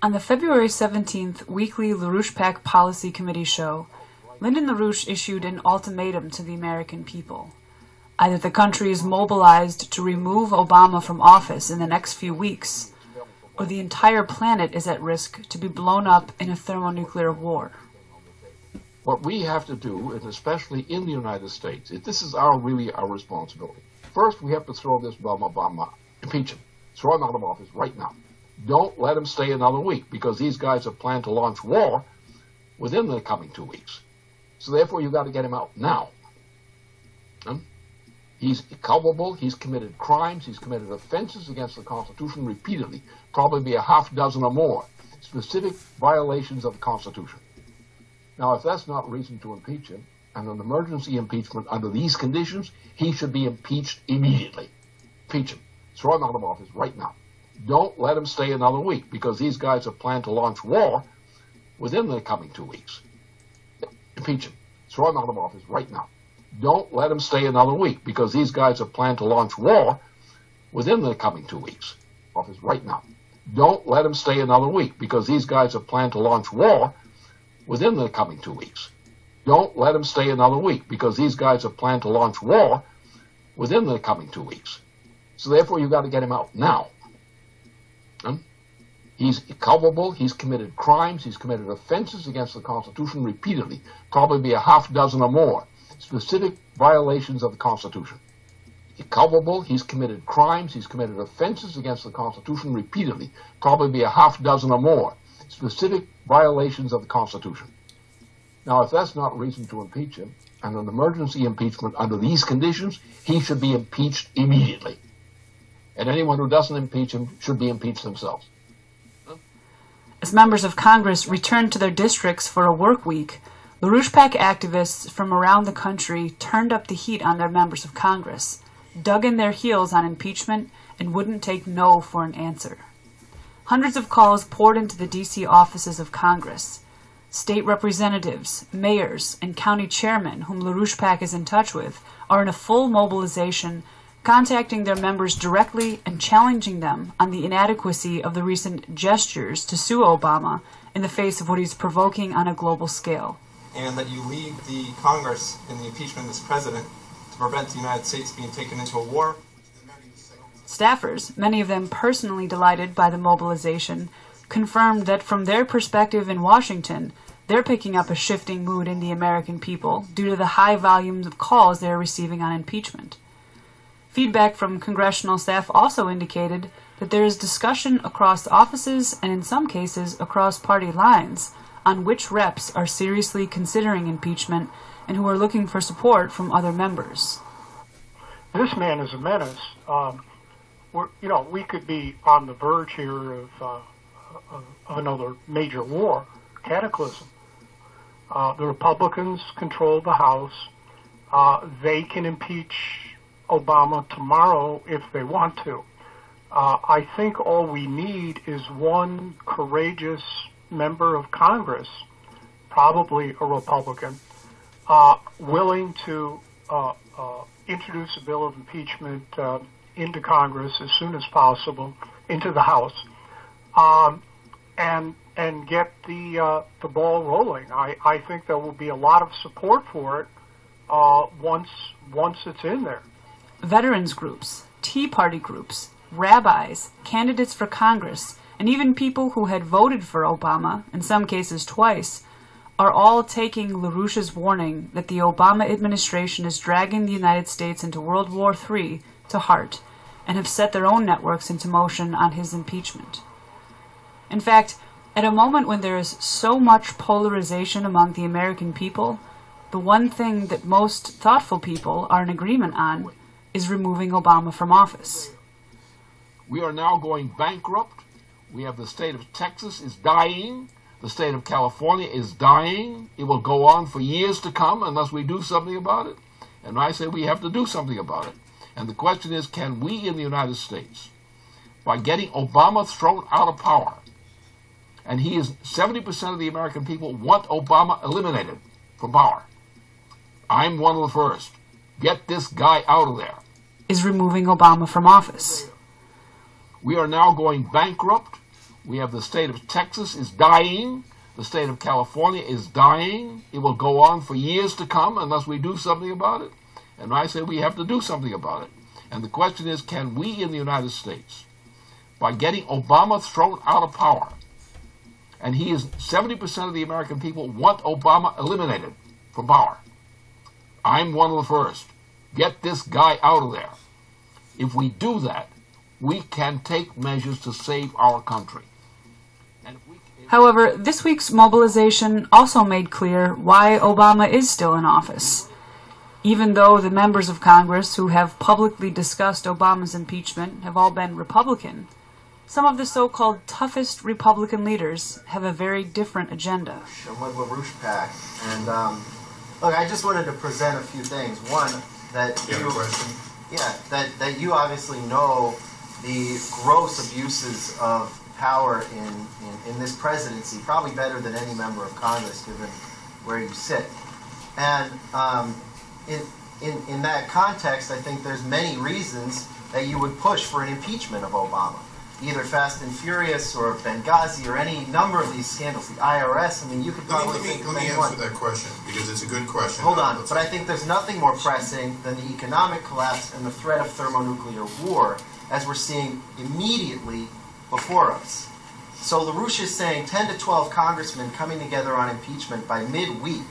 On the February 17th weekly LaRouche PAC Policy Committee show, Lyndon LaRouche issued an ultimatum to the American people. Either the country is mobilized to remove Obama from office in the next few weeks, or the entire planet is at risk to be blown up in a thermonuclear war. What we have to do, and especially in the United States, this is really our responsibility. First, we have to throw this Obama, impeach him, throw him out of office right now. Don't let him stay another week, because these guys have planned to launch war within the coming 2 weeks. So therefore, you've got to get him out now. He's culpable, he's committed crimes, he's committed offenses against the Constitution repeatedly, probably a half dozen or more, specific violations of the Constitution. Now, if that's not reason to impeach him, and an emergency impeachment under these conditions, he should be impeached immediately. Impeach him. Throw him out of office right now. Don't let him stay another week, because these guys have planned to launch war within the coming 2 weeks. Impeach him. Throw him out of office right now. Don't let him stay another week, because these guys have planned to launch war within the coming 2 weeks. Office right now. Don't let him stay another week, because these guys have planned to launch war within the coming 2 weeks. Don't let him stay another week, because these guys have planned to launch war within the coming 2 weeks. So therefore, you've got to get him out now. He's culpable, he's committed crimes, he's committed offenses against the Constitution repeatedly, probably a half dozen or more, specific violations of the Constitution. He's culpable, he's committed crimes, he's committed offenses against the Constitution repeatedly, probably a half dozen or more, specific violations of the Constitution. Now, if that's not reason to impeach him, and an emergency impeachment under these conditions, he should be impeached immediately. And anyone who doesn't impeach him should be impeached themselves. As members of Congress returned to their districts for a work week, LaRouche PAC activists from around the country turned up the heat on their members of Congress, dug in their heels on impeachment, and wouldn't take no for an answer. Hundreds of calls poured into the D.C. offices of Congress. State representatives, mayors, and county chairmen whom LaRouche PAC is in touch with are in a full mobilization, contacting their members directly and challenging them on the inadequacy of the recent gestures to sue Obama in the face of what he's provoking on a global scale. And that you lead the Congress in the impeachment of this president to prevent the United States being taken into a war. Staffers, many of them personally delighted by the mobilization, confirmed that from their perspective in Washington, they're picking up a shifting mood in the American people due to the high volumes of calls they're receiving on impeachment. Feedback from congressional staff also indicated that there is discussion across offices and in some cases across party lines on which reps are seriously considering impeachment and who are looking for support from other members. This man is a menace. We could be on the verge here of another major war, cataclysm. The Republicans control the House. They can impeach Obama tomorrow if they want to. I think all we need is one courageous member of Congress, probably a Republican, willing to introduce a bill of impeachment into Congress as soon as possible, into the House, and get the ball rolling. I think there will be a lot of support for it once it's in there. Veterans groups, Tea Party groups, rabbis, candidates for Congress, and even people who had voted for Obama, in some cases twice, are all taking LaRouche's warning that the Obama administration is dragging the United States into World War III to heart, and have set their own networks into motion on his impeachment. In fact, at a moment when there is so much polarization among the American people, the one thing that most thoughtful people are in agreement on is removing Obama from office. We are now going bankrupt. We have the state of Texas is dying. The state of California is dying. It will go on for years to come unless we do something about it. And I say we have to do something about it. And the question is, can we in the United States, by getting Obama thrown out of power, and 70% of the American people want Obama eliminated from power. I'm one of the first. Get this guy out of there. Is removing Obama from office. We are now going bankrupt. We have the state of Texas is dying. The state of California is dying. It will go on for years to come unless we do something about it. And I say we have to do something about it. And the question is, can we in the United States, by getting Obama thrown out of power, and 70% of the American people want Obama eliminated from power. I'm one of the first. Get this guy out of there. If we do that, we can take measures to save our country. However, this week's mobilization also made clear why Obama is still in office. Even though the members of Congress who have publicly discussed Obama's impeachment have all been Republican, some of the so-called toughest Republican leaders have a very different agenda. I'm with LaRouche PAC, and look, I just wanted to present a few things. One, that that you obviously know the gross abuses of power in this presidency, probably better than any member of Congress, given where you sit. And in that context, I think there's many reasons that you would push for an impeachment of Obama. Either Fast and Furious or Benghazi or any number of these scandals, the IRS. I mean, you could probably think of Let me answer that question, because it's a good question. Hold on, but I think there's nothing more pressing than the economic collapse and the threat of thermonuclear war, as we're seeing immediately before us. So LaRouche is saying 10 to 12 congressmen coming together on impeachment by midweek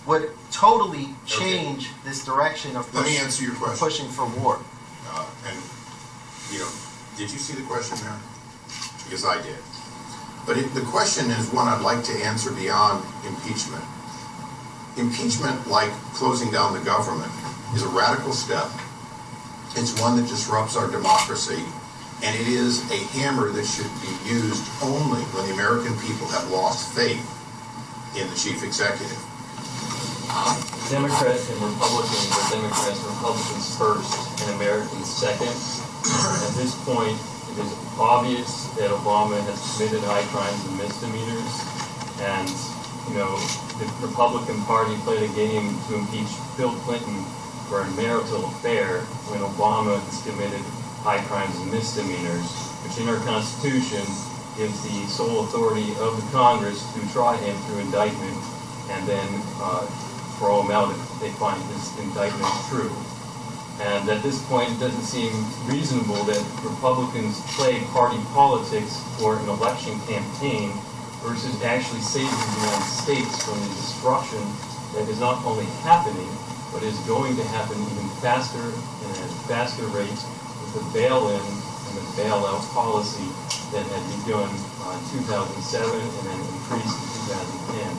would totally change this direction of Let me answer your question. Pushing for war. Did you see the question, Mary? Because I did. But the question is one I'd like to answer beyond impeachment. Impeachment, like closing down the government, is a radical step. It's one that disrupts our democracy, and it is a hammer that should be used only when the American people have lost faith in the chief executive. Democrats and Republicans, or Democrats and Republicans first, and Americans second. At this point, it is obvious that Obama has committed high crimes and misdemeanors, and the Republican Party played a game to impeach Bill Clinton for a marital affair when Obama has committed high crimes and misdemeanors, which in our Constitution gives the sole authority of the Congress to try him through indictment and then throw him out if they find his indictment true. And at this point, it doesn't seem reasonable that Republicans play party politics for an election campaign versus actually saving the United States from the destruction that is not only happening, but is going to happen even faster and at faster rates with the bail-in and the bail-out policy that had begun in 2007 and then increased in 2010.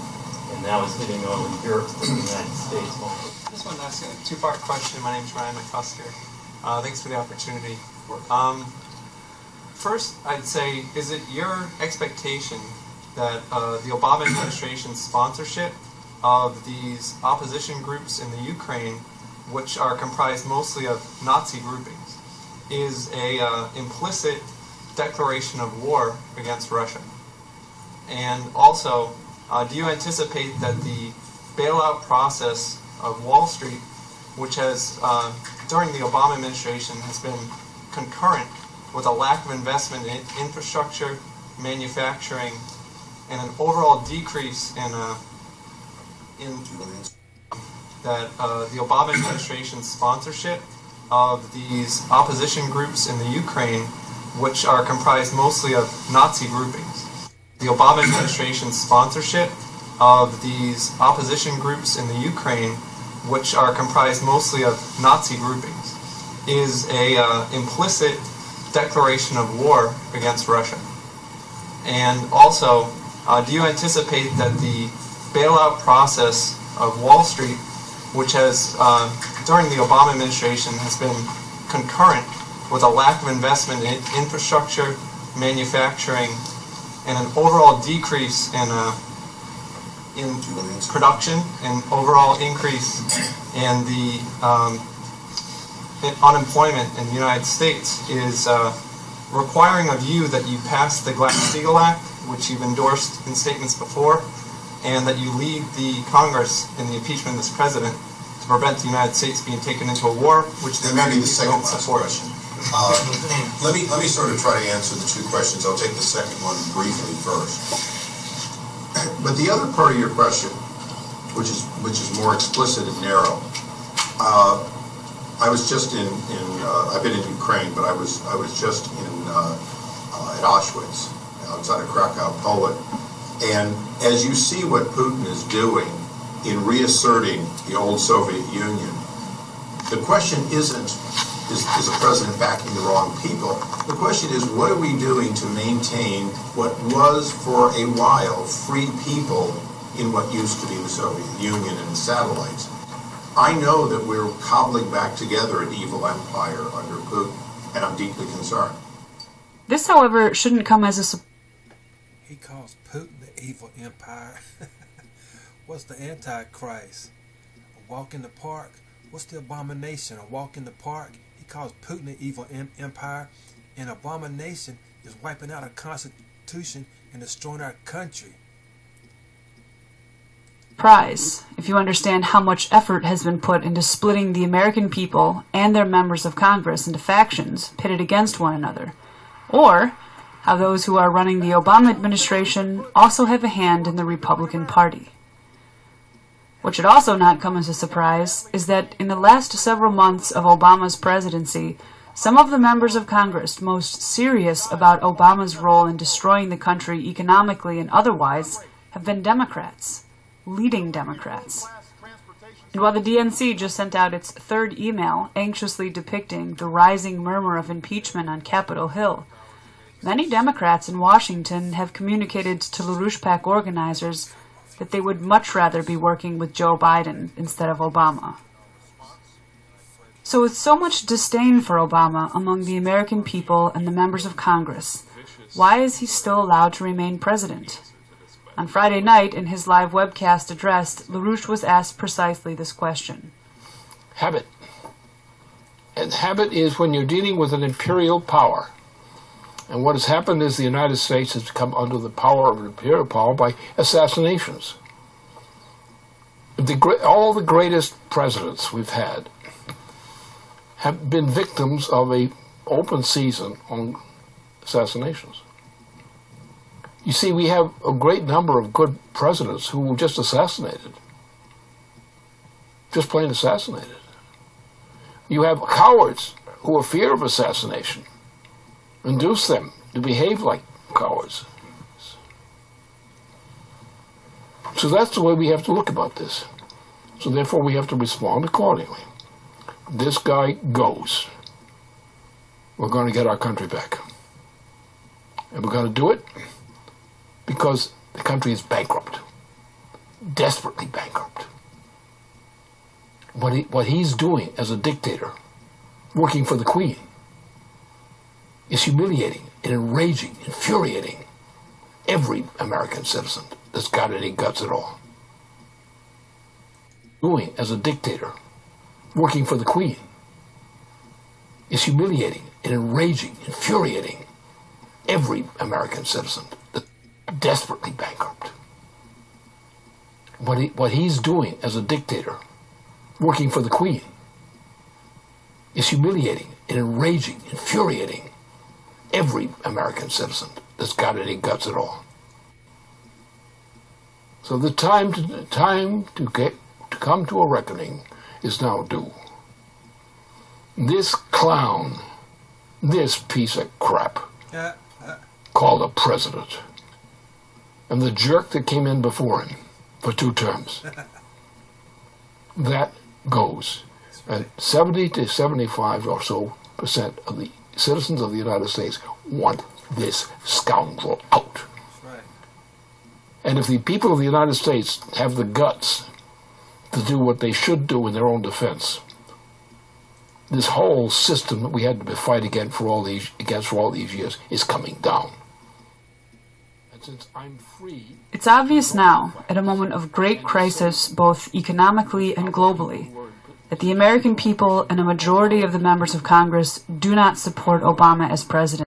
And now is hitting only Europe and the United States also. I just want to ask a two-part question. My name is Ryan McCusker. Thanks for the opportunity. First, I'd say, is it your expectation that the Obama administration's sponsorship of these opposition groups in the Ukraine, which are comprised mostly of Nazi groupings, is a implicit declaration of war against Russia? And also, do you anticipate that the bailout process of Wall Street, which has, during the Obama administration, has been concurrent with a lack of investment in infrastructure, manufacturing, and an overall decrease in that the Obama administration's sponsorship of these opposition groups in the Ukraine, which are comprised mostly of Nazi groupings. The Obama administration's sponsorship of these opposition groups in the Ukraine, which are comprised mostly of Nazi groupings, is a implicit declaration of war against Russia. And also, do you anticipate that the bailout process of Wall Street, which has, during the Obama administration, has been concurrent with a lack of investment in infrastructure, manufacturing, and an overall decrease in production and overall increase in the unemployment in the United States, is requiring of you that you pass the Glass-Steagall Act, which you've endorsed in statements before, and that you lead the Congress in the impeachment of this president to prevent the United States being taken into a war, which the Americans don't support. Let me sort of try to answer the two questions. I'll take the second one briefly first. But the other part of your question, which is more explicit and narrow, I was just I've been in Ukraine, but I was just at Auschwitz, outside of Krakow, Poland. And as you see what Putin is doing in reasserting the old Soviet Union, the question isn't, is the president backing the wrong people? The question is, what are we doing to maintain what was for a while free people in what used to be the Soviet Union and its satellites? I know that we're cobbling back together an evil empire under Putin, and I'm deeply concerned. This, however, shouldn't come as a surprise. He calls Putin the evil empire. What's the Antichrist? A walk in the park? What's the abomination? A walk in the park? He calls Putin the evil empire. An abomination is wiping out our constitution and destroying our country. If you understand how much effort has been put into splitting the American people and their members of Congress into factions pitted against one another, or how those who are running the Obama administration also have a hand in the Republican Party. What should also not come as a surprise is that in the last several months of Obama's presidency, some of the members of Congress most serious about Obama's role in destroying the country economically and otherwise have been Democrats. Leading Democrats. And while the DNC just sent out its third email anxiously depicting the rising murmur of impeachment on Capitol Hill, many Democrats in Washington have communicated to LaRouche PAC organizers that they would much rather be working with Joe Biden instead of Obama. So with so much disdain for Obama among the American people and the members of Congress, why is he still allowed to remain president? On Friday night, in his live webcast address, LaRouche was asked precisely this question. Habit. And habit is when you're dealing with an imperial power. And what has happened is the United States has come under the power of an imperial power by assassinations. All the greatest presidents we've had have been victims of an open season on assassinations. You see, we have a great number of good presidents who were just assassinated. Just plain assassinated. You have cowards who are fear of assassination. Induce them to behave like cowards. So that's the way we have to look about this. So therefore we have to respond accordingly. This guy goes. We're going to get our country back. And we're going to do it because the country is bankrupt, desperately bankrupt. What he's doing as a dictator, working for the Queen, is humiliating and enraging, infuriating every American citizen that's got any guts at all. Doing as a dictator, working for the Queen, is humiliating and enraging, infuriating every American citizen that's desperately bankrupt. What he's doing as a dictator, working for the Queen, is humiliating and enraging, infuriating every American citizen that's got any guts at all. So the time to come to a reckoning is now due. This clown, this piece of crap, called a president, and the jerk that came in before him for 2 terms, that goes. And 70 to 75 or so % of the citizens of the United States want this scoundrel out. Right. And if the people of the United States have the guts to do what they should do in their own defense, this whole system that we had to fight against for all these years is coming down. And since I'm free, it's obvious now, at a moment of great crisis both economically and globally, that the American people and a majority of the members of Congress do not support Obama as president.